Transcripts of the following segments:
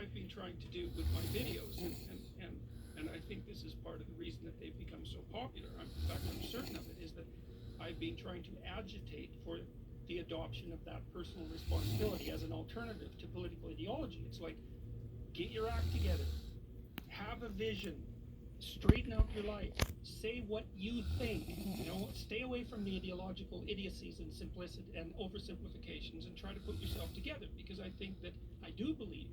I've been trying to do with my videos, and I think this is part of the reason that they've become so popular. In fact, I'm certain of it, is that I've been trying to agitate for the adoption of that personal responsibility as an alternative to political ideology. It's like, get your act together, have a vision, straighten out your life, say what you think, stay away from the ideological idiocies and simplicity and oversimplifications, and try to put yourself together. Because I think that, I do believe,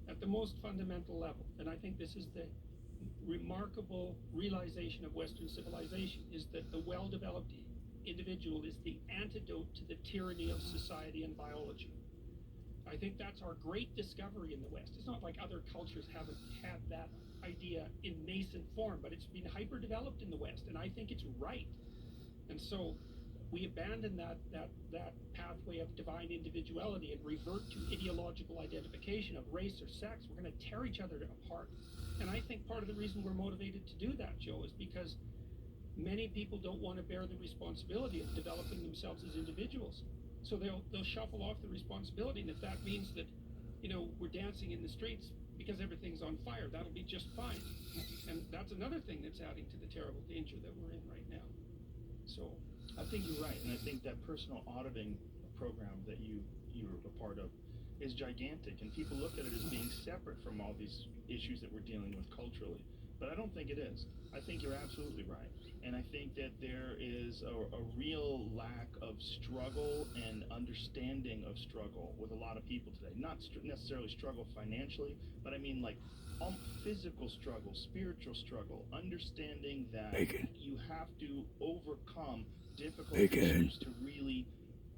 at the most fundamental level, and I think this is the remarkable realization of Western civilization, is that the well-developed individual is the antidote to the tyranny of society and biology. I think that's our great discovery in the West. It's not like other cultures haven't had that idea in nascent form, but it's been hyper-developed in the West, and I think it's right. And so we abandon that pathway of divine individuality and revert to ideological identification of race or sex. We're going to tear each other apart. And I think part of the reason we're motivated to do that, Joe, is because many people don't want to bear the responsibility of developing themselves as individuals. So they'll shuffle off the responsibility, and if that means that, we're dancing in the streets because everything's on fire, that'll be just fine. And that's another thing that's adding to the terrible danger that we're in right now. So I think you're right, and I think that personal auditing program that you're a part of is gigantic, and people look at it as being separate from all these issues that we're dealing with culturally. But I don't think it is. I think you're absolutely right. And I think that there is a real lack of struggle and understanding of struggle with a lot of people today. Not necessarily struggle financially, but I mean like physical struggle, spiritual struggle, understanding that you have to overcome difficult issues to really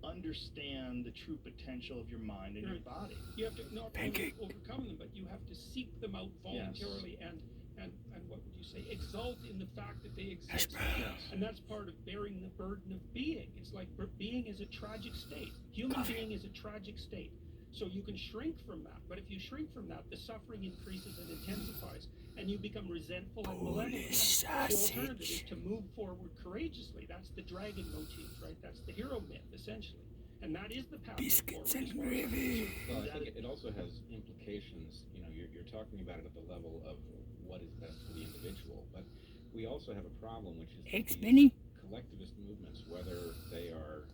understand the true potential of your mind and your body. You have to not only overcome them, but you have to seek them out voluntarily and what would you say, exult in the fact that they exist. And that's part of bearing the burden of being. It's like being is a tragic state. Human being is a tragic state. So you can shrink from that, but if you shrink from that, the suffering increases and intensifies, and you become resentful and malevolent. The alternative is to move forward courageously. That's the dragon motif, right? That's the hero myth, essentially. And that is the path Biscuits and forward. gravy. Well, I think it also has implications. You're talking about it at the level of what is best for the individual, but we also have a problem, which is these collectivist movements, whether they are,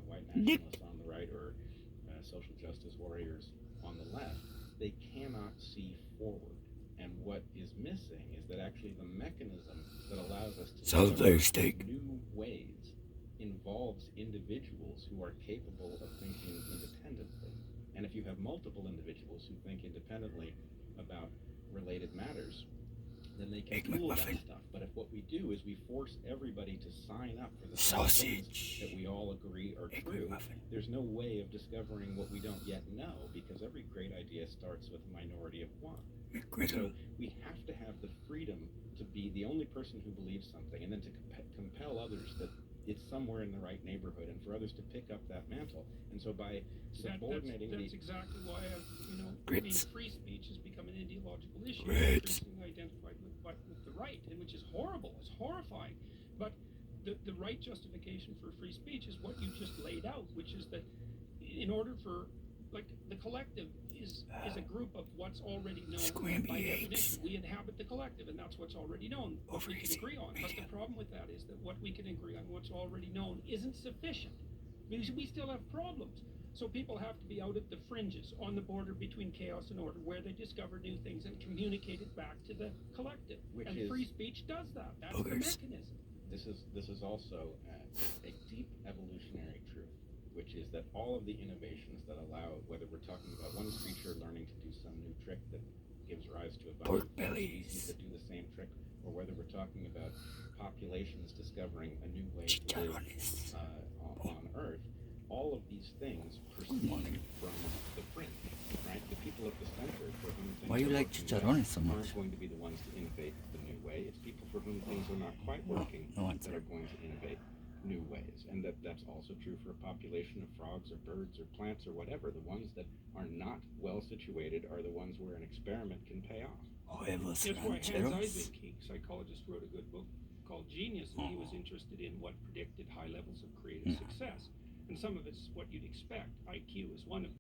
white nationalists on the right or social justice warriors on the left, they cannot see forward. And what is missing is that actually the mechanism that allows us to new ways involves individuals who are capable of thinking independently. And if you have multiple individuals who think independently about related matters, then they can pool that stuff. But if what we do is we force everybody to sign up for the things that we all agree are true, there's no way of discovering what we don't yet know, because every great idea starts with a minority of one. So we have to have the freedom to be the only person who believes something, and then to compel others that it's somewhere in the right neighborhood, and for others to pick up that mantle. And so by subordinating that's exactly why free speech has become an ideological issue. Increasingly identified with the right, and which is horrible. It's horrifying. But the right justification for free speech is what you just laid out, which is that in order for, like, the collective is a group of what's already known. By definition, we inhabit the collective, and that's what's already known, what we can agree on. But the problem with that is that what we can agree on, what's already known, isn't sufficient, because we still have problems. So people have to be out at the fringes, on the border between chaos and order, where they discover new things and communicate it back to the collective. And free speech does that. That's the mechanism. This is also a deep evolutionary truth, which is that all of the innovations that allow, whether we're talking about one creature learning to do some new trick that gives rise to a bunch of species that do the same trick, or whether we're talking about populations discovering a new way to live on Earth, all of these things proceed from the fringe, right? The people at the center for whom things aren't going to be the ones to innovate the new way. It's people for whom things are not quite working that are going to innovate new ways. And that's also true for a population of frogs or birds or plants or whatever. The ones that are not well situated are the ones where an experiment can pay off. That's why Hans Eysenck, psychologist, wrote a good book called Genius, and he was interested in what predicted high levels of creative success. And some of it's what you'd expect. IQ is one of them.